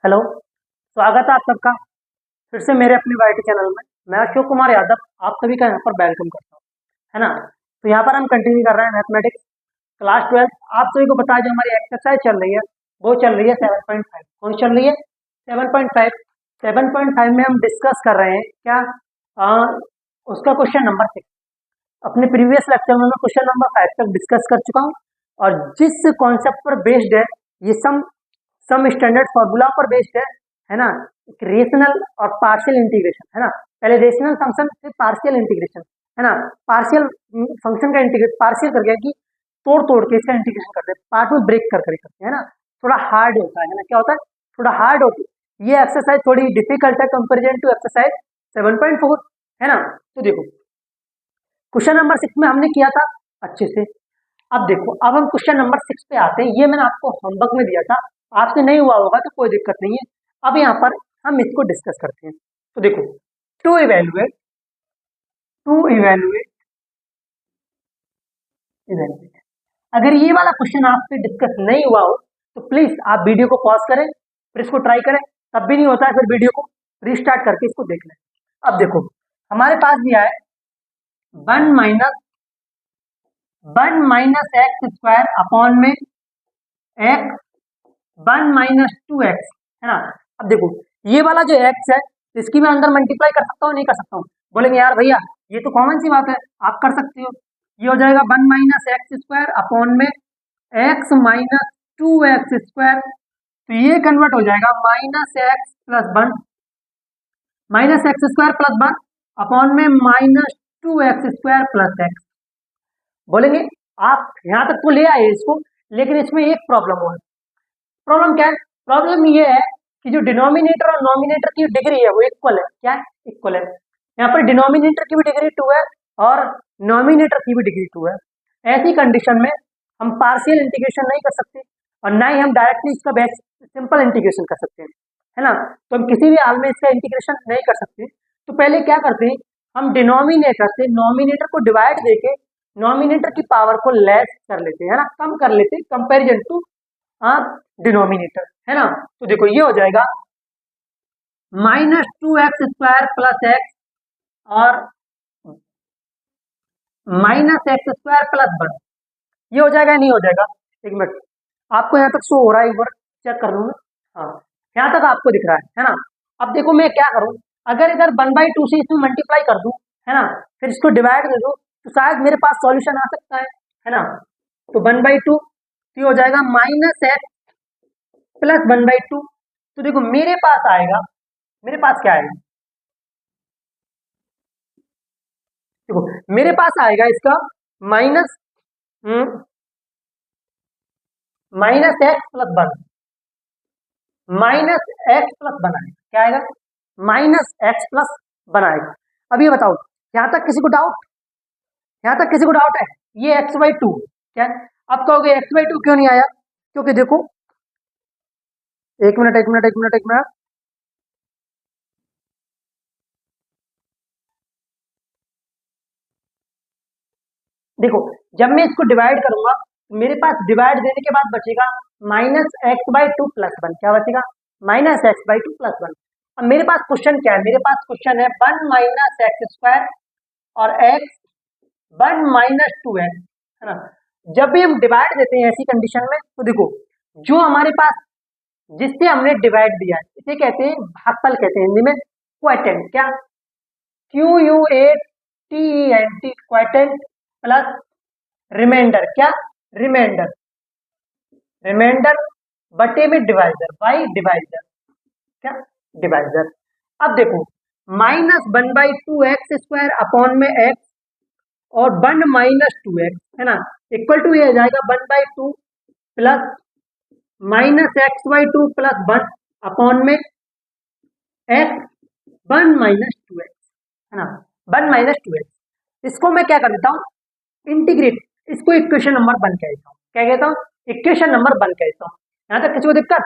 Hello, स्वागत है आप सबका फिर से मेरे अपने वाईटी चैनल में। मैं अशोक कुमार यादव आप सभी का यहाँ पर वेलकम करता हूँ, है ना। तो यहाँ पर हम कंटिन्यू कर रहे हैं मैथमेटिक्स क्लास 12। आप सभी को पता है जो हमारी एक्सरसाइज चल रही है वो चल रही है 7.5। कौन चल रही है? 7.5। 7.5 में हम डिस्कस कर रहे हैं क्या? उसका क्वेश्चन नंबर 6। अपने प्रीवियस लेक्चर में मैं क्वेश्चन नंबर 5 तक डिस्कस कर चुका हूँ, और जिस कॉन्सेप्ट पर बेस्ड है ये सम स्टैंडर्ड फॉर्मूला पर बेस्ड है ना। एक रेशनल और पार्शियल इंटीग्रेशन, है ना। पहले रेशनल फंक्शन फिर पार्शियल इंटीग्रेशन, है ना। पार्शियल फंक्शन का इंटीग्रेट पार्शियल करके कि तोड़ तोड़ के इसका इंटीग्रेशन करते हैं, पार्ट में ब्रेक कर करके करते हैं, है ना। थोड़ा हार्ड होता है ना, क्या होता है? थोड़ा हार्ड होती है ये एक्सरसाइज, थोड़ी डिफिकल्ट है कंपेरिजन टू एक्सरसाइज 7.4, है ना। तो देखो क्वेश्चन नंबर 6 में हमने किया था अच्छे से। अब देखो, अब हम क्वेश्चन नंबर 6 पे आते हैं। ये मैंने आपको होमवर्क में दिया था, आपसे नहीं हुआ होगा तो कोई दिक्कत नहीं है। अब यहाँ पर हम इसको डिस्कस करते हैं। तो देखो, टू इवेल्युएट इवेल्युएट इवेल्युएट अगर ये वाला क्वेश्चन आपसे डिस्कस नहीं हुआ हो तो प्लीज आप वीडियो को पॉज करें, फिर इसको ट्राई करें। तब भी नहीं होता है फिर वीडियो को रीस्टार्ट करके इसको देख लें। अब देखो, हमारे पास दिया है 1 - एक्स स्क्वायर अपॉन में एक्स 1 - 2x, है ना। अब देखो, ये वाला जो x है इसकी मैं अंदर मल्टीप्लाई कर सकता हूँ नहीं कर सकता हूँ? बोलेंगे यार भैया ये तो कॉमन सी बात है, आप कर सकते हो। ये हो जाएगा 1 - एक्स स्क्वायर अपॉन में x - 2x स्क्वायर। तो ये कन्वर्ट हो जाएगा -x plus 1 -x square plus 1 upon में -2x स्क्वायर प्लस x। बोलेंगे आप यहाँ तक तो ले आए इसको, लेकिन इसमें एक प्रॉब्लम हो। प्रॉब्लम क्या है? प्रॉब्लम ये है कि जो डिनोमिनेटर और नॉमिनेटर की डिग्री है वो इक्वल है। क्या है? इक्वल है। यहाँ पर डिनोमिनेटर की भी डिग्री 2 है और नॉमिनेटर की भी डिग्री 2 है। ऐसी कंडीशन में हम पार्शियल इंटीग्रेशन नहीं कर सकते, और ना ही हम डायरेक्टली इसका बेस्ट सिंपल इंटीग्रेशन कर सकते हैं, है ना। तो हम किसी भी हाल में इसका इंटीग्रेशन नहीं कर सकते। तो पहले क्या करते हैं, हम डिनोमिनेटर से नॉमिनेटर को डिवाइड देके नॉमिनेटर की पावर को लेस कर लेते हैं, है ना, कम कर लेते हैं कंपेरिजन टू डिनोमिनेटर, है ना। तो देखो ये हो जाएगा -2x स्क्वायर प्लस एक्स और -x स्क्वायर प्लस 1। ये हो जाएगा नहीं हो जाएगा? एक मिनट, आपको यहाँ तक शो हो रहा है? एक बार चेक कर लूँ मैं। हाँ, यहाँ तक आपको दिख रहा है ना। अब देखो मैं क्या करूँ, अगर इधर 1/2 से इसमें मल्टीप्लाई कर दूं, है ना, फिर इसको डिवाइड दे दो तो शायद मेरे पास सॉल्यूशन आ सकता है ना। तो 1/2 ये हो जाएगा -x प्लस 1/2। तो देखो मेरे पास आएगा, मेरे पास क्या आएगा? देखो मेरे पास आएगा इसका माइनस -x+1 -x+1 आएगा। क्या आएगा? -x+1 आएगा। अब ये बताओ, यहां तक किसी को डाउट? यहां तक किसी को डाउट है? ये x/2 क्या है? अब कहोगे x/2 क्यों नहीं आया? क्योंकि देखो, एक मिनट एक मिनट एक मिनट एक मिनट, देखो जब मैं इसको डिवाइड करूंगा मेरे पास डिवाइड देने के बाद बचेगा -x/2+1। क्या बचेगा? -x/2+1। अब मेरे पास क्वेश्चन क्या है? मेरे पास क्वेश्चन है 1 - x स्क्वायर और x 1 - 2x, है ना। जब भी हम डिवाइड देते हैं ऐसी कंडीशन में तो देखो, जो हमारे पास जिससे हमने डिवाइड दिया है इसे कहते हैं भागफल, कहते हैं हिंदी में क्वोटिएंट। क्या? QUATENT, quotient plus remainder. क्या? रिमाइंडर, रिमाइंडर बटे में डिवाइजर, बाई डिवाइजर। क्या? डिवाइजर। अब देखो -1/2x स्क्वायर अपॉन में x और 1 - 2x, है ना, इक्वल टू ये आ जाएगा 1/2 प्लस -x/2+1 अपॉन में x 1 - 2x, है ना, 1 - 2x। इसको मैं क्या कर देता हूँ, इंटीग्रेट, इसको इक्वेशन नंबर 1 कह देता हूँ। क्या कहता हूँ? इक्वेशन नंबर 1 कहता हूँ। यहाँ तक किसी को दिक्कत?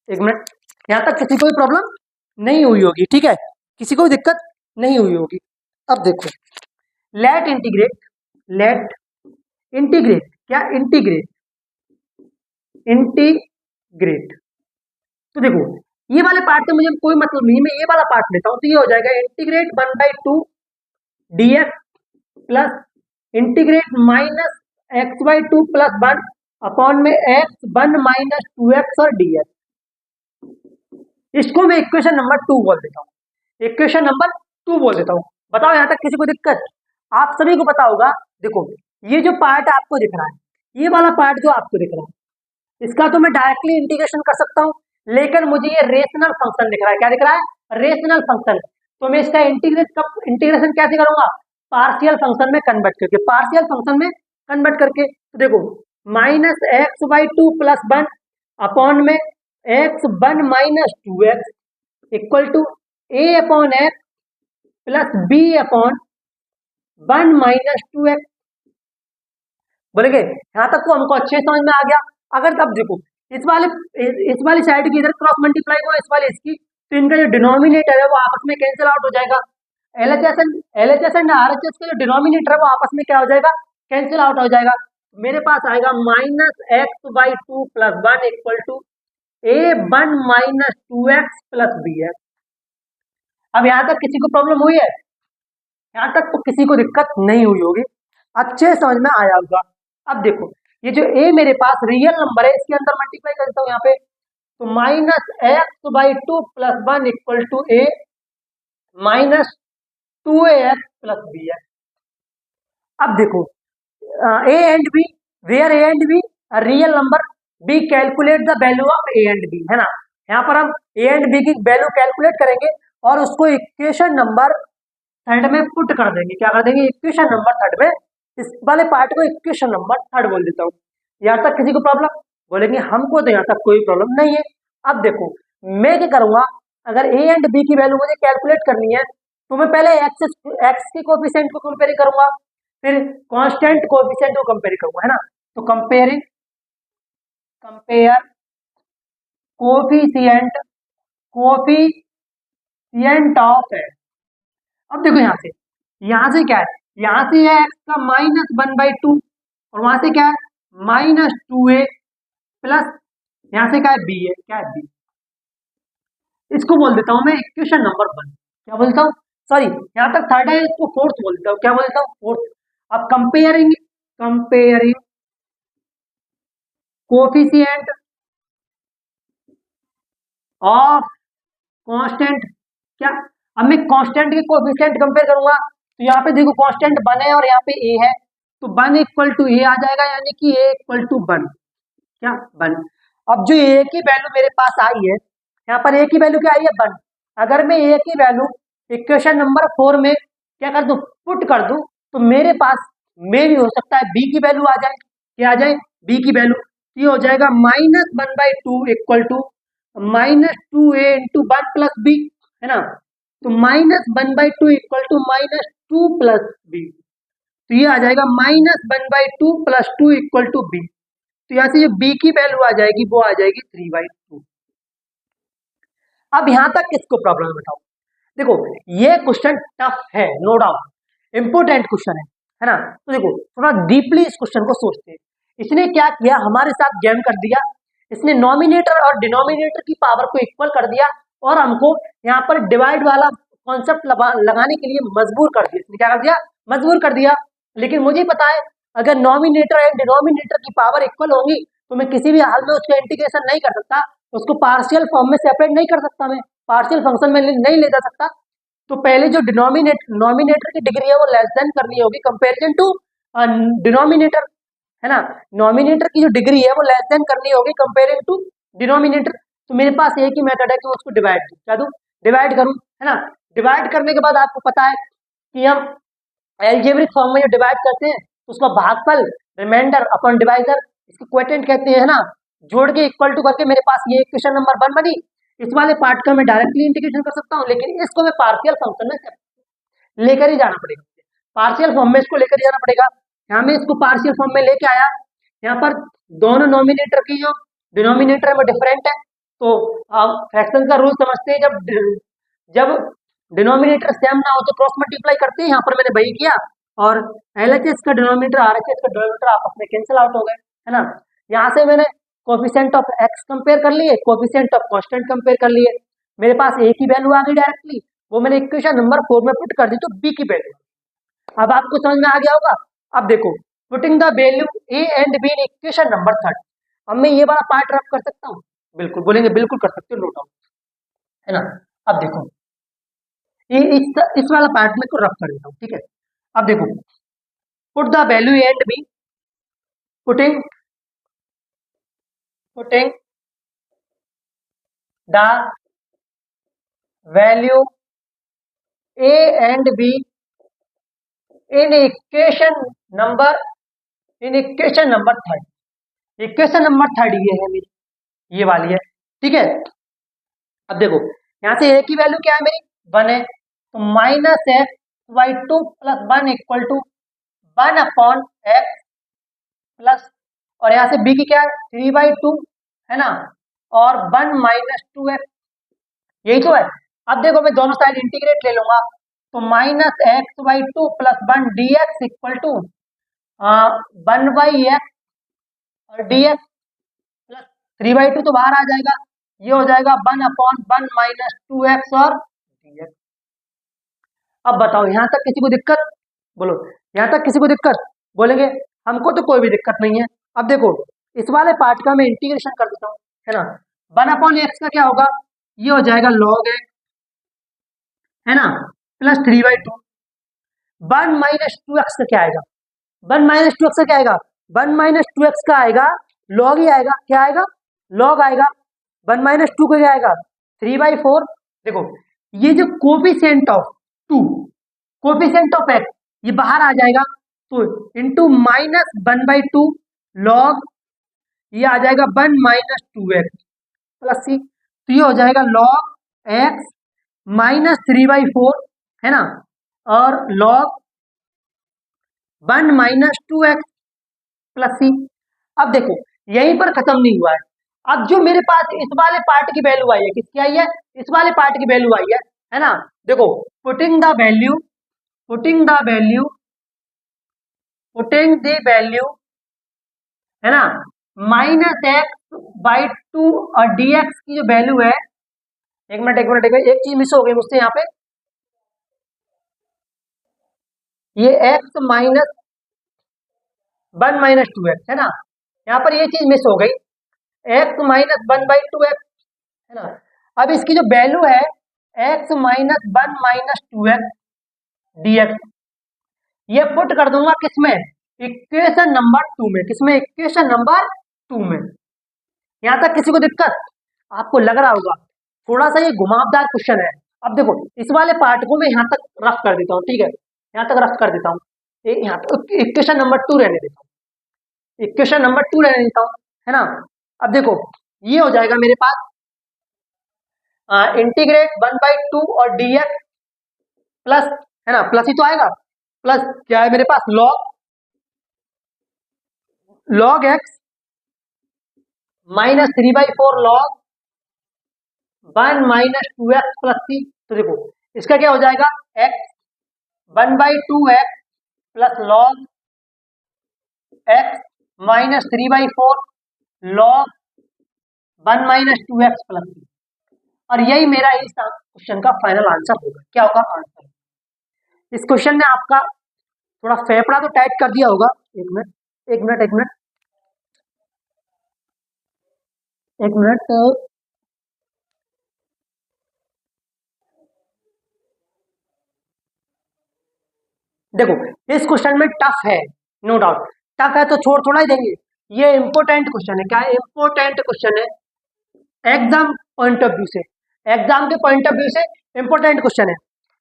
एक मिनट, यहाँ तक किसी को प्रॉब्लम नहीं हुई होगी? ठीक है, किसी को दिक्कत नहीं हुई होगी। अब देखो, लेट इंटीग्रेट, क्या? इंटीग्रेट, तो देखो ये वाले पार्ट से मुझे कोई मतलब नहीं, मैं ये वाला पार्ट लेता हूँ, तो ये हो जाएगा integrate 1/2 dx plus integrate minus x/2 plus 1 upon में x 1 माइनस 2x और dx। इसको मैं इक्वेशन नंबर 2 बोल देता हूँ, इक्वेशन नंबर 2 बोल देता हूँ। बताओ यहाँ तक किसी को दिक्कत? आप सभी को पता होगा। देखो ये जो पार्ट आपको दिख रहा है, ये वाला पार्ट जो आपको दिख रहा है, इसका तो मैं डायरेक्टली इंटीग्रेशन कर सकता हूँ, लेकिन मुझे ये रेशनल फंक्शन दिख रहा है। क्या दिख रहा है? Rational function. तो मैं इसका इंटीग्रेशन कैसे करूंगा? पार्शियल फंक्शन में कन्वर्ट करके, पार्शियल फंक्शन में कन्वर्ट करके। तो देखो माइनस x/2 प्लस 1 अपॉन में x 1 minus 2x equal to a upon x plus b upon 1 minus 2x। बोलेंगे यहाँ तक तो हमको अच्छे समझ में आ गया। अगर तब देखो इस वाली साइड की इधर क्रॉस मल्टीप्लाई को इस वाली इसकी, तो इनका जो डिनोमिनेटर है वो आपस में कैंसिल आउट हो जाएगा। एलएचएस एंड आरएचएस का जो डिनोमिनेटर है वो आपस में क्या हो जाएगा? कैंसिल आउट हो जाएगा। मेरे पास आएगा -x/2 plus 1 equal to a1 minus 2x plus bx। अब यहाँ तक किसी को प्रॉब्लम हुई है? यहाँ तक तो किसी को दिक्कत नहीं हुई होगी, अच्छे समझ में आया होगा। अब देखो ये जो a मेरे पास रियल नंबर है, इसके अंदर मल्टीप्लाई करता हूँ यहाँ पे, तो -x/2 plus 1 equal to a minus 2ax plus bx। अब देखो a and b, where a and b real number, b calculate the value of a and b, है ना। यहाँ पर हम a एंड b की वैल्यू कैलकुलेट करेंगे और उसको इक्वेशन नंबर थर्ड में पुट कर देंगे। क्या कर देंगे? इक्वेशन नंबर थर्ड में। इस वाले पार्ट को इक्वेशन नंबर थर्ड बोल देता हूँ। यहाँ तक किसी को प्रॉब्लम? बोलेंगे हमको तो यहाँ तक कोई प्रॉब्लम नहीं है। अब देखो मैं क्या करूंगा, अगर a एंड b की वैल्यू मुझे कैलकुलेट करनी है, तो मैं पहले x के कोफिशिएंट को कंपेयर करूंगा, फिर कांस्टेंट कोफिशिएंट को कंपेयर करूंगा, है ना। तो कंपेयर कोफिशिएंट ऑफ x। अब देखो यहाँ से क्या है, यहाँ से है x का -1/2 और वहां से क्या है -2a प्लस यहाँ से क्या है b है, क्या है b। इसको बोल देता हूं मैं इक्वेशन नंबर 1। क्या बोलता हूँ? सॉरी यहाँ तक थर्ड है, इसको फोर्थ बोल देता हूँ। क्या बोलता हूँ? फोर्थ। अब कंपेयरिंग कोफिशिएंट ऑफ कांस्टेंट। क्या? अब मैं कांस्टेंट के कोफिशिएंट कंपेयर करूंगा, तो यहाँ पे देखो कांस्टेंट 1 है और यहाँ पे a है, तो 1 इक्वल टू a आ जाएगा, यानी कि a इक्वल टू 1। क्या? 1। अब जो a की वैल्यू मेरे पास आई है, यहाँ पर a की वैल्यू क्या आई है? 1। अगर मैं a की वैल्यू इक्वेशन नंबर 4 में क्या कर दूं? पुट कर दूं, तो मेरे पास में भी हो सकता है b की वैल्यू आ जाए। क्या आ जाए? b की वैल्यू। ये हो जाएगा -1/2 equal to -2a into 1 plus b, है ना। तो -1/2 इक्वल टू -2 प्लस b, तो ये आ जाएगा -1/2 प्लस 2 इक्वल टू b। तो यहाँ से जो b की वैल्यू आ जाएगी वो आ जाएगी 3/2। अब यहाँ तक किसको प्रॉब्लम है बताओ? देखो ये क्वेश्चन टफ है, नो डाउट, इंपोर्टेंट क्वेश्चन है ना। तो देखो थोड़ा डीपली इस क्वेश्चन को सोचते हैं। इसने क्या किया, हमारे साथ गेम कर दिया। इसने नॉमिनेटर और डिनोमिनेटर की पावर को इक्वल कर दिया और हमको यहाँ पर डिवाइड वाला कॉन्सेप्ट लगाने के लिए मजबूर कर दिया। इसने क्या कर दिया? मजबूर कर दिया। लेकिन मुझे पता है अगर नॉमिनेटर एंड डिनोमिनेटर की पावर इक्वल होगी तो मैं किसी भी हाल में उसका इंटीग्रेशन नहीं कर सकता, उसको पार्शियल फॉर्म में सेपरेट नहीं कर सकता, मैं पार्शियल फंक्शन में नहीं ले जा सकता। तो पहले जो नॉमिनेटर की डिग्री है वो लेस देन करनी होगी कंपेरिजन टू डिनोमिनेटर, है ना। नॉमिनेटर की जो डिग्री है वो लेस देन करनी होगी कंपेयरिंग टू डिनोमिनेटर। तो मेरे पास एक ही मेथड है कि उसको डिवाइड क्या दूं? डिवाइड करूं, है ना। डिवाइड करने के बाद आपको पता है कि हम एल्जेब्रिक फॉर्म में जो डिवाइड करते हैं उसका भागफल रिमाइंडर अपॉन डिवाइजर, इसको क्वोटिएंट कहते हैं, है ना। जोड़ के इक्वल टू करके मेरे पास ये इक्वेशन नंबर 1 बनी। इस वाले पार्ट का मैं डायरेक्टली इंटीग्रेशन कर सकता हूँ, लेकिन इसको मैं पार्शियल फंक्शन में लेकर ही जाना पड़ेगा, पार्शियल फॉर्म में इसको लेकर ही जाना पड़ेगा। यहाँ में इसको पार्शियल फॉर्म में लेके आया, यहाँ पर दोनों नॉमिनेटर की जो डिनोमिनेटर में डिफरेंट है, तो फ्रैक्शन का रूल समझते हैं, जब डिनोमिनेटर सेम ना हो तो क्रॉस मल्टीप्लाई करते हैं। यहाँ पर मैंने वही किया और एलएचएस का डिनोमिनेटर आरएचएस का डिनोमिनेटर आपस में कैंसिल आउट हो गए, है ना। यहाँ से मैंने कोफिशिएंट ऑफ एक्स कंपेयर कर लिए, कोफिशिएंट ऑफ कांस्टेंट कंपेयर कर लिए, मेरे पास ए की वैल्यू आ गई डायरेक्टली, वो मैंने इक्वेशन नंबर 4 में पुट कर दी, तो बी की वैल्यू। अब आपको समझ में आ गया होगा। अब देखो, putting the value a and b in equation number 3, अब मैं ये वाला पार्ट रफ कर सकता हूँ, बिल्कुल बोलेंगे, बिल्कुल कर सकते हो, नो डाउट, है ना। अब देखो, ये इस वाला पार्ट में को रफ कर देता हूँ, ठीक है। अब देखो, put the value a and b, putting putting the value a and b in equation number 3, equation number 3 ये है मेरी, ये वाली है, ठीक है। अब देखो, यहाँ से ए की वैल्यू क्या है मेरी, 1 है, तो minus x by 2 plus 1 equal to 1 upon x plus, और यहाँ से बी की क्या है, 3/2, है ना, और 1 माइनस 2x, यही तो है। अब देखो, मैं दोनों साइड इंटीग्रेट ले लूंगा, तो minus x by 2 plus 1 d x equal to 1/x और डी एक्स प्लस 3/2 तो बाहर आ जाएगा, ये हो जाएगा 1/1 माइनस 2x और dx। अब बताओ, यहाँ तक किसी को दिक्कत, बोलो, यहाँ तक किसी को दिक्कत, बोलेंगे हमको तो कोई भी दिक्कत नहीं है। अब देखो, इस वाले पार्ट का मैं इंटीग्रेशन कर देता हूँ, है ना। 1/x का क्या होगा, ये हो जाएगा log x, है ना, प्लस 3/2। 1 माइनस 2x का क्या आएगा, 1 माइनस 2x का क्या आएगा, 1 माइनस 2x का आएगा log ही आएगा, क्या आएगा, log आएगा। 1 माइनस 2 का क्या आएगा, 3/4। देखो, ये जो coefficient of 2, coefficient of x, ये बाहर आ जाएगा, तो इंटू माइनस 1/2 log, ये आ जाएगा 1 माइनस 2x प्लस सी, तो ये हो जाएगा log x माइनस 3/4, है ना, और log 1 माइनस 2x प्लस सी। अब देखो, यहीं पर खत्म नहीं हुआ है, अब जो मेरे पास इस वाले पार्ट की वैल्यू आई है, किसकी आई है, इस वाले पार्ट की वैल्यू आई है ना। देखो, putting the value putting the value putting the value, है ना, माइनस एक्स बाई 2 और डी एक्स की जो वैल्यू है, एक मिनट, एक चीज मिस हो गई मुझसे यहाँ पे, ये x माइनस 1 माइनस 2x, है ना, यहाँ पर ये चीज मिस हो गई, x माइनस 1/2x, है ना। अब इसकी जो वैल्यू है x minus 1 minus 2x dx, ये पुट कर दूंगा किसमें, इक्वेशन नंबर 2 में, किसमें, इक्वेशन नंबर 2 में। यहाँ तक किसी को दिक्कत, आपको लग रहा होगा थोड़ा सा ये घुमावदार क्वेश्चन है। अब देखो, इस वाले पार्ट को मैं यहाँ तक रफ कर देता हूँ, ठीक है, यहाँ तक रफ कर देता हूँ, यहाँ तक इक्वेशन नंबर 2 रहने देता हूँ, इक्वेशन नंबर 2 रहने देता हूँ, है ना। अब देखो, ये हो जाएगा मेरे पास इंटीग्रेट 1/2 और dx प्लस, है ना, प्लस ही तो आएगा, प्लस क्या है मेरे पास, log x minus 3/4 log 1 minus 2x plus C. तो देखो, इसका क्या हो जाएगा, x 1/2x plus log x minus 3/4 log 1 minus 2x plus C, और यही मेरा इस क्वेश्चन का फाइनल आंसर होगा। क्या होगा आंसर, इस क्वेश्चन ने आपका थोड़ा फेफड़ा तो टाइट कर दिया होगा। एक मिनट, देखो, इस क्वेश्चन में टफ है, नो डाउट, टफ है तो छोड़ थोड़ा ही देंगे, ये इंपोर्टेंट क्वेश्चन है, क्या है, इंपोर्टेंट क्वेश्चन है, एग्जाम पॉइंट ऑफ व्यू से, एग्जाम के पॉइंट ऑफ व्यू से इंपोर्टेंट क्वेश्चन है।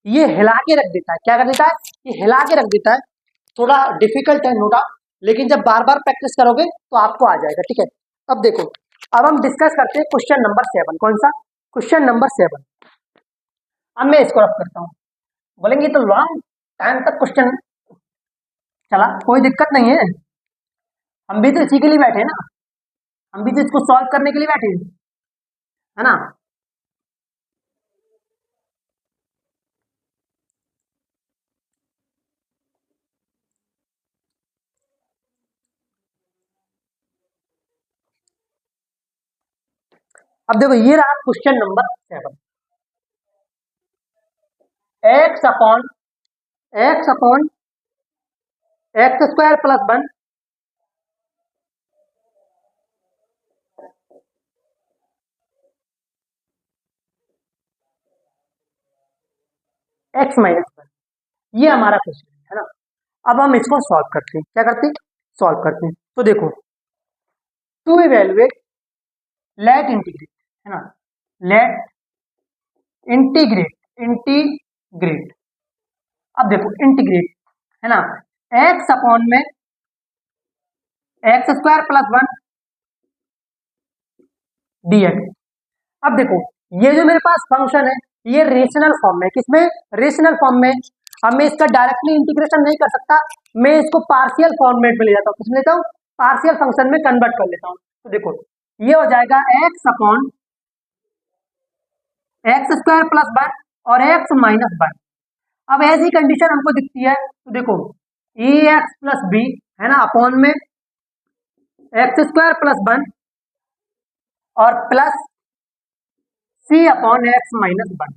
ये हिला के रख देता है, क्या कर देता है, ये हिला के रख देता है, थोड़ा डिफिकल्ट है नो डाउट, लेकिन जब बार बार प्रैक्टिस करोगे तो आपको आ जाएगा, ठीक है। अब देखो, अब हम डिस्कस करते हैं क्वेश्चन नंबर 7, कौन सा, क्वेश्चन नंबर 7। अब मैं इसको रख करता हूँ, बोलेंगे तो लॉन्ग टाइम तक क्वेश्चन चला, कोई दिक्कत नहीं है, हम भी तो इसी के लिए बैठे हैं ना, हम भी तो इसको सॉल्व करने के लिए बैठे हैं, है ना। अब देखो ये रहा question number 7। X upon x square plus 1 x minus 1, ये हमारा क्वेश्चन है ना। अब हम इसको सॉल्व करते हैं, क्या करते हैं, सॉल्व करते हैं। तो देखो टू इवेलुएट लेट इंटीग्रेट, है ना, लेट इंटीग्रेट। अब देखो इंटीग्रेट, है ना, एक्स अपॉन में एक्स स्क्वायर प्लस 1 dx। अब देखो ये जो मेरे पास फंक्शन है ये रेशनल फॉर्म में, किसमें, रेशनल फॉर्म में। अब मैं इसका डायरेक्टली इंटीग्रेशन नहीं कर सकता, मैं इसको पार्शियल फॉर्मेट में ले जाता हूँ, किसमें लेता हूँ, पार्शियल फंक्शन में कन्वर्ट कर लेता हूँ। तो देखो ये हो जाएगा x upon x square plus 1 और एक्स माइनस 1। अब ऐसी कंडीशन हमको दिखती है, तो देखो ए एक्स प्लस बी, है ना, अपॉन में एक्स स्क्वायर प्लस 1 और प्लस सी अपॉन एक्स माइनस 1।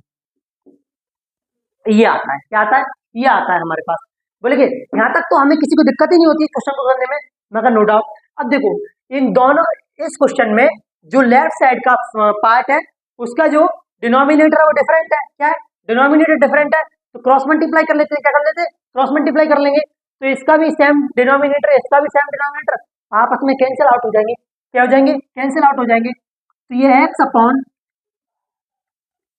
ये आता है, क्या आता है, ये आता है हमारे पास। बोले कि यहाँ तक तो हमें किसी को दिक्कत ही नहीं होती क्वेश्चन को करने में, मगर नो डाउट। अब देखो इन दोनों, इस क्वेश्चन में जो लेफ्ट साइड का पार्ट है उसका जो डिनोमिनेटर है वो डिफरेंट है, क्या है, डिनोमिनेटर डिफरेंट है, तो क्रॉस मल्टीप्लाई कर लेते हैं, क्या कर लेते हैं, क्रॉस मल्टीप्लाई कर लेंगे। तो इसका भी सेम डिनोमिनेटर, इसका भी सेम डिनोमिनेटर, आपस में कैंसिल आउट हो जाएंगे, क्या हो जाएंगे, कैंसिल आउट हो जाएंगे। तो ये x upon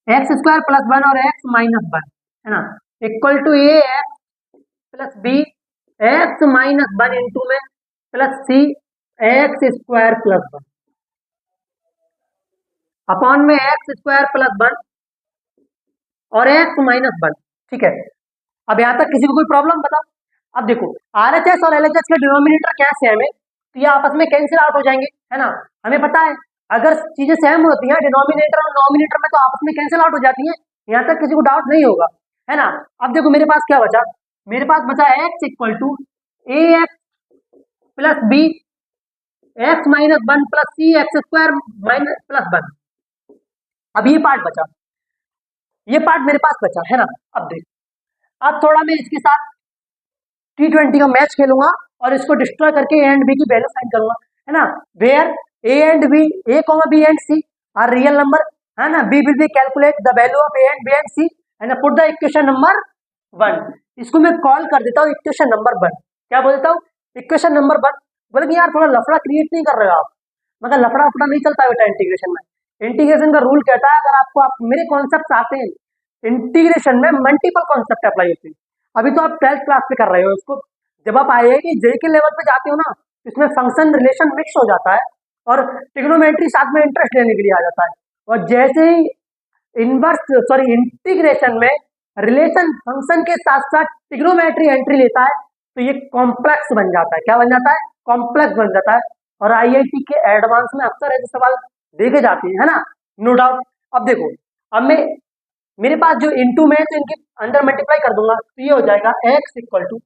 x square plus 1 और एक्स माइनस 1, है ना, equal to a x plus B x minus 1 into में प्लस सी एक्स स्क्वायर प्लस 1 अपॉन में एक्स स्क्वायर प्लस 1 और एक्स माइनस 1। ठीक है, अब यहां तक किसी को कोई प्रॉब्लम बताओ। अब देखो आरएचएस और एलएचएस के डिनोमिनेटर क्या सेम है, तो ये आपस में कैंसिल आउट हो जाएंगे, है ना। हमें पता है अगर चीजें सेम होती हैं डिनोमिनेटर और नोमिनेटर में तो आपस में कैंसिल आउट हो जाती हैं, यहाँ तक किसी को डाउट नहीं होगा, है ना। अब देखो मेरे पास क्या बचा, मेरे पास बचा x equal to a x plus B x minus 1 plus C x square minus plus 1। अब ये पार्ट बचा, ये पार्ट मेरे पास बचा, है ना। अब देख, अब थोड़ा मैं इसके साथ T20 का मैच खेलूंगा और इसको डिस्ट्रॉय करके ए एंड बी की वैल्यू फाइंड करूंगा, है ना। Where A and B, A comma B and C are real number, है ना, be will be calculate the value of A and B and C, है ना, पुट द इक्वेशन नंबर 1। इसको मैं कॉल कर देता हूँ इक्वेशन नंबर 1। क्या बोलता हूँ, इक्वेशन नंबर 1। बोले कि यार थोड़ा लफड़ा क्रिएट नहीं कर रहे हो आप, मगर लफड़ा वफड़ा नहीं चलता बेटा इंटीग्रेशन में। इंटीग्रेशन का रूल कहता है अगर आपको मेरे कॉन्सेप्ट आते हैं, इंटीग्रेशन में मल्टीपल कॉन्सेप्ट अप्लाई होते हैं। अभी तो आप 12th क्लास पे कर रहे हो इसको, जब आप आईआईटी जेईई के लेवल पे जाते हो ना, इसमें फंक्शन रिलेशन मिक्स हो जाता है और ट्रिग्नोमेट्री साथ में इंटरेस्ट लेने के लिए आ जाता है। और जैसे ही इंटीग्रेशन में रिलेशन फंक्शन के साथ साथ ट्रिग्नोमेट्री एंट्री लेता है तो ये कॉम्प्लेक्स बन जाता है, क्या बन जाता है, कॉम्प्लेक्स बन जाता है। और आईआईटी के एडवांस में अक्सर ऐसे सवाल देखे जाते हैं, है ना, नो डाउट। अब देखो, अब मैं, मेरे पास जो इनटू में है तो इनके अंदर मल्टीप्लाई कर दूंगा, तो ये हो जाएगा एक्स इक्वल टू,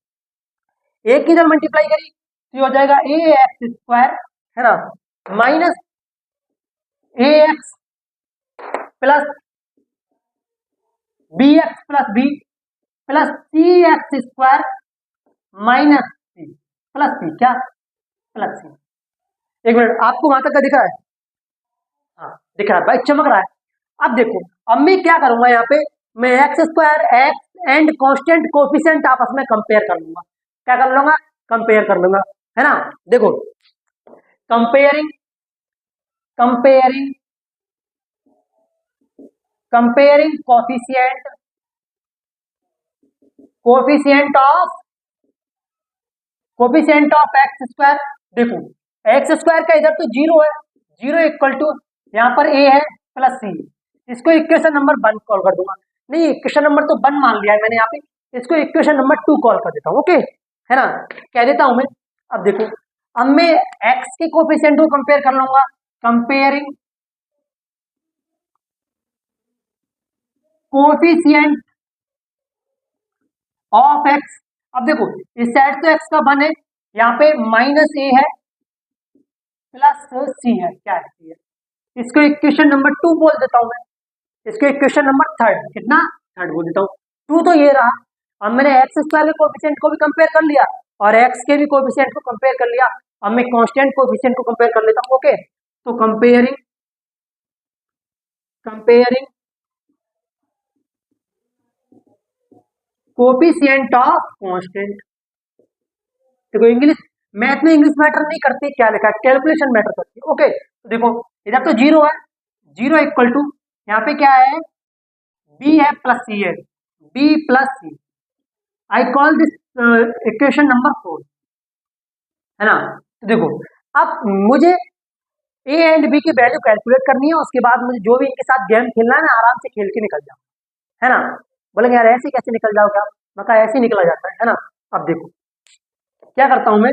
एक की इधर मल्टीप्लाई करी तो ये हो जाएगा ए एक्स स्क्वायर, है ना, minus A x plus B X plus B plus C x square minus C plus C, क्या, प्लस सी। एक मिनट, आपको वहां तक का दिख रहा है, हाँ दिख रहा है भाई, चमक रहा है। अब देखो, अब मैं क्या करूंगा यहाँ पे, मैं x square x and constant coefficient आपस में कंपेयर कर लूंगा, क्या कर लूंगा, कंपेयर कर लूंगा, है ना। देखो comparing comparing comparing coefficient of x square. देखो एक्स स्क्वायर का इधर तो जीरो है, जीरो इक्वल टू यहाँ पर ए है प्लस सी, इसको इक्वेशन नंबर 1 कॉल कर दूंगा। नहीं, इक्वेशन नंबर तो 1 मान लिया है मैंने यहाँ पे, इसको इक्वेशन नंबर 2 कॉल कर देता हूँ, ओके, है ना, कह देता हूं मैं। अब देखो, अब मैं एक्स के कोफिशिएंट को कंपेयर कर लूंगा, कंपेयरिंग कोफिशिएंट ऑफ एक्स। अब देखो इस साइड तो एक्स का 1 है, यहाँ पे माइनस ए है प्लस सी है, क्या है, सी है, इसको इक्वेशन नंबर 2 बोल देता हूं मैं, इसको इक्वेशन नंबर 3 कितना 3 बोल देता हूँ। 2 तो ये रहा। अब मैंने एक्स स्क्वायर के कोफिशिएंट को भी कंपेयर कर लिया और एक्स के भी कोफिशिएंट को कंपेयर कर लिया। अब मैं कांस्टेंट कोफिशिएंट को कंपेयर कर लेता हूँ। ओके, तो कंपेयरिंग कोफिशिएंट ऑफ कांस्टेंट। देखो इंग्लिश मैथ में इंग्लिश मैटर नहीं करती, क्या लिखा है, कैलकुलेशन मैटर करती है। ओके, तो देखो इधर तो जीरो है, जीरो इक्वल टू यहाँ पे क्या है, बी है प्लस सी है, b plus c. I call this equation number 4, है ना। तो देखो अब मुझे ए एंड बी की वैल्यू कैलकुलेट करनी है, उसके बाद मुझे जो भी इनके साथ गेम खेलना है ना, आराम से खेल के निकल जाऊँ, है ना। बोलेंगे यार ऐसे कैसे निकल जाओगे आप, मैं कहा ऐसे ही निकला जाता है ना। अब देखो क्या करता हूं मैं,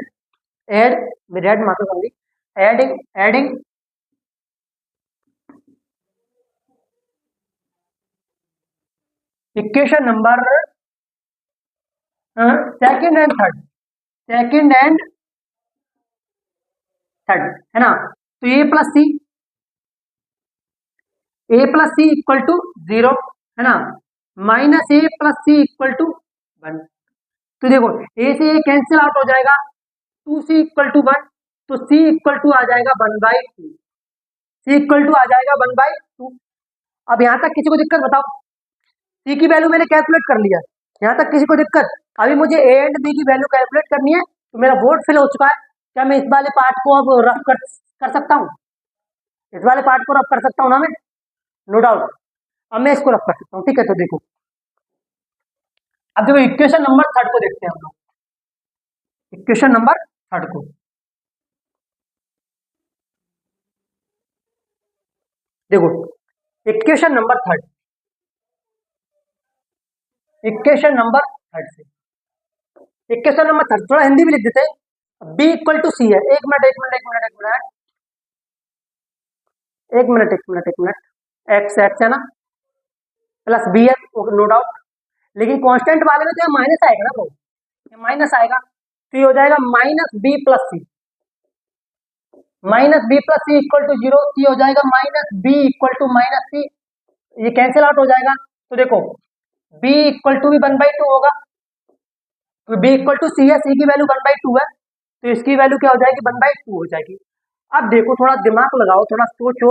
एड में रेड मार्कर होंगी, adding adding equation number second and third, second and third, है ना। तो a plus C equal to 0, है ना, minus a plus C equal to 1। तो देखो ए से ए कैंसिल आउट हो जाएगा, 2c इक्वल टू 1, तो c इक्वल टू आ जाएगा 1/2, c इक्वल टू आ जाएगा 1/2। अब यहां तक किसी को दिक्कत बताओ, c की वैल्यू मैंने कैलकुलेट कर लिया, यहां तक किसी को दिक्कत। अभी मुझे a एंड b की वैल्यू कैलकुलेट करनी है, तो मेरा बोर्ड फिल हो चुका है। क्या मैं इस वाले पार्ट को अब रफ कर सकता हूँ, इस वाले पार्ट को रफ कर सकता हूँ ना मैं, नो डाउट। अब मैं इसको रफ कर सकता हूँ, ठीक है। तो देखो अब देखो इक्वेशन नंबर 3 को देखते हैं हम लोग, इक्वेशन नंबर 3 को। देखो इक्वेशन नंबर 3, इक्वेशन नंबर 3 से इक्वेशन नंबर 3 थोड़ा हिंदी भी लिख देते हैं, बी इक्वल टू सी है। एक मिनट एक मिनट एक मिनट एक मिनट एक मिनट एक मिनट एक मिनट, एक्स एक्स है ना, प्लस बी है, नो डाउट। लेकिन कांस्टेंट वाले में तो ये माइनस आएगा ना ब्रो, ये माइनस आएगा, तो ये हो जाएगा minus B plus C, minus B plus C equal to 0, C हो जाएगा minus B equal to minus C, ये कैंसिल आउट हो जाएगा। तो देखो b इक्वल टू भी 1/2 होगा, तो b इक्वल टू सी है, सी की वैल्यू 1/2 है, तो इसकी वैल्यू क्या हो जाएगी 1/2 हो जाएगी। अब देखो थोड़ा दिमाग लगाओ, थोड़ा सोचो,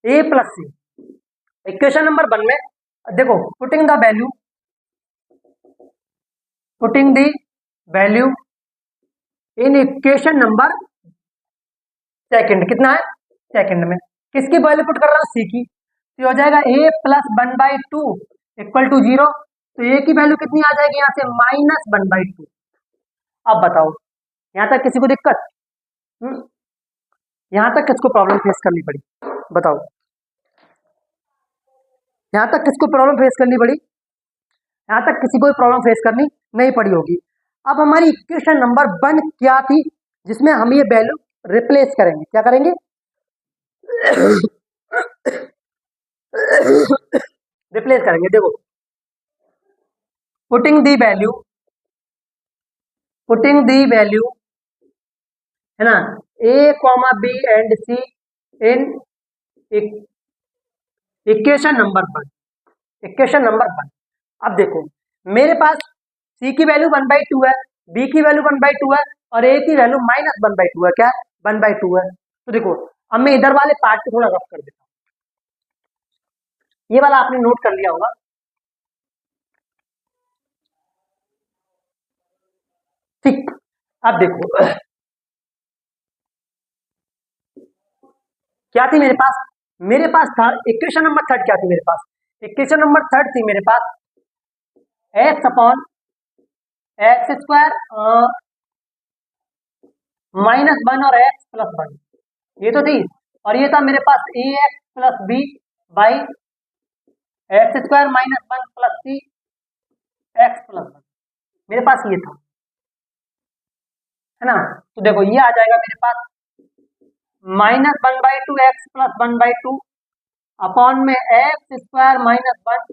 a plus c equation number 1 में, देखो putting the value, putting the value in equation number second, कितना है सेकंड में, किसकी वैल्यू पुट कर रहा हूं, सी की, तो हो जाएगा a प्लस 1/2 इक्वल टू 0, तो a की वैल्यू कितनी आ जाएगी यहां से माइनस 1/2। अब बताओ यहां तक किसी को दिक्कत, यहां तक किसको प्रॉब्लम फेस करनी पड़ी, बताओ यहां तक किसको प्रॉब्लम फेस करनी पड़ी, यहां तक किसी को प्रॉब्लम फेस करनी नहीं पड़ी होगी। अब हमारी इक्वेशन नंबर 1 क्या थी, जिसमें हम ये वैल्यू रिप्लेस करेंगे, क्या करेंगे रिप्लेस करेंगे। देखो putting the value, putting the value, है ना, a comma B and c in equation number 1, equation number 1। अब देखो मेरे पास c की वैल्यू 1/2 है, b की वैल्यू 1/2 है और a की वैल्यू माइनस 1/2 है, क्या 1/2 है। तो देखो अब मैं इधर वाले पार्ट को थोड़ा रफ कर देता हूँ, ये वाला आपने नोट कर लिया होगा, ठीक। अब देखो क्या थी मेरे पास था इक्वेशन नंबर 3 क्या थी मेरे पास, इक्वेशन नंबर 3 थी मेरे पास एक्स अपॉन एक्स स्क्वायर -1 और एक्स प्लस 1, ये तो थी। और ये था मेरे पास A x plus B by X square -1 plus C X plus 1, मेरे पास ये था, है ना। तो देखो ये आ जाएगा मेरे पास -1/2 एक्स प्लस 1/2 अपॉन में एक्स स्क्वायर -1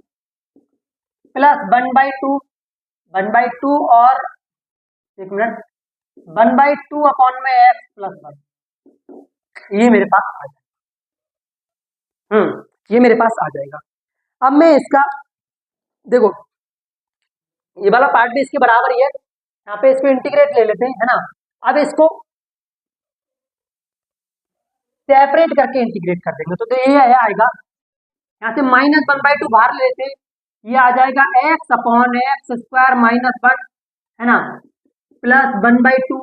प्लस 1/2 और एक मिनट 1/2 अपॉन में एक्स प्लस 1, ये मेरे पास आ जाएगा। ये मेरे पास आ जाएगा। अब मैं इसका देखो ये वाला पार्ट भी इसके बराबर ही है, यहाँ पे इसको इंटीग्रेट ले लेते हैं, है ना। अब इसको सेपरेट करके इंटीग्रेट कर देंगे तो ये आएगा, यहाँ से -1/2 बाहर ले लेते हैं, ये आ जाएगा x/x² -1, है ना, plus 1/2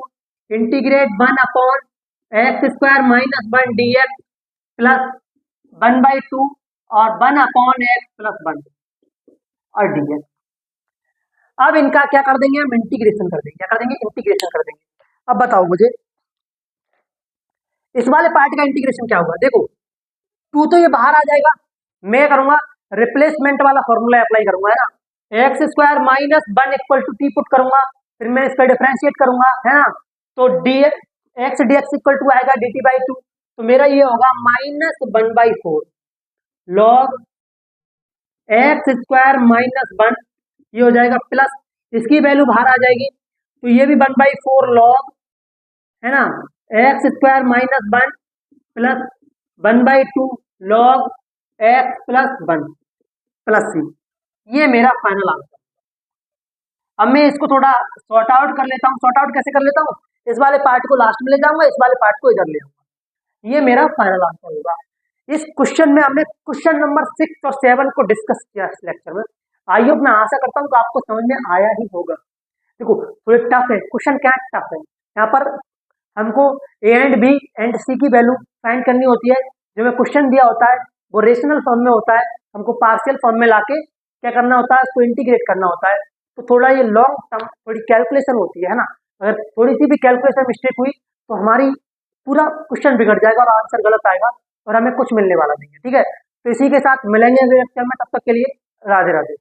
integrate 1/x² -1 dx plus 1/2 और 1/x + 1 और dx। अब इनका क्या कर देंगे हम, इंटीग्रेशन कर देंगे। क्या कर देंगे, इंटीग्रेशन कर देंगे। अब बताओ मुझे इस वाले पार्ट का इंटीग्रेशन क्या होगा। देखो 2 तो ये बाहर आ जाएगा, मैं करूंगा रिप्लेसमेंट वाला फॉर्मूला अप्लाई करूंगा, है ना, x² -1 = t पुट करूंगा, फिर मैं इसका डिफरेंशिएट करूंगा, है ना, तो x dx = आएगा dt/2, तो मेरा ये होगा -1/4 log x² -1, ये हो जाएगा प्लस इसकी वैल्यू बाहर आ जाएगी, तो ये भी 1/4 log, है ना, x² -1 plus 1/2 log x + 1 plus c। ये मेरा फाइनल आंसर। अब मैं इसको थोड़ा सॉर्ट आउट कर लेता हूँ। सॉर्ट आउट कैसे कर लेता हूँ, इस वाले पार्ट को लास्ट में ले जाऊंगा, इस वाले पार्ट को इधर ले आऊंगा, ये मेरा फाइनल आंसर होगा। इस क्वेश्चन में हमने क्वेश्चन नंबर 6 और 7 को डिस्कस किया इस लेक्चर में। आई होप, मैं आशा करता हूँ तो आपको समझ में आया ही होगा। देखो थोड़े टफ है क्वेश्चन, क्या टफ है, यहाँ पर हमको ए एंड बी एंड सी की वैल्यू फाइंड करनी होती है। जो में क्वेश्चन दिया होता है वो रेशनल फॉर्म में होता है, हमको पार्शियल फॉर्म में लाके क्या करना होता है, उसको इंटीग्रेट करना होता है। तो थोड़ा ये लॉन्ग टर्म थोड़ी कैलकुलेशन होती है ना, अगर थोड़ी सी भी कैलकुलेशन मिस्टेक हुई तो हमारी पूरा क्वेश्चन बिगड़ जाएगा और आंसर गलत आएगा और हमें कुछ मिलने वाला नहीं है। ठीक है, तो इसी के साथ मिलेंगे अगले लेक्चर में, तब तक के लिए राधे राधे।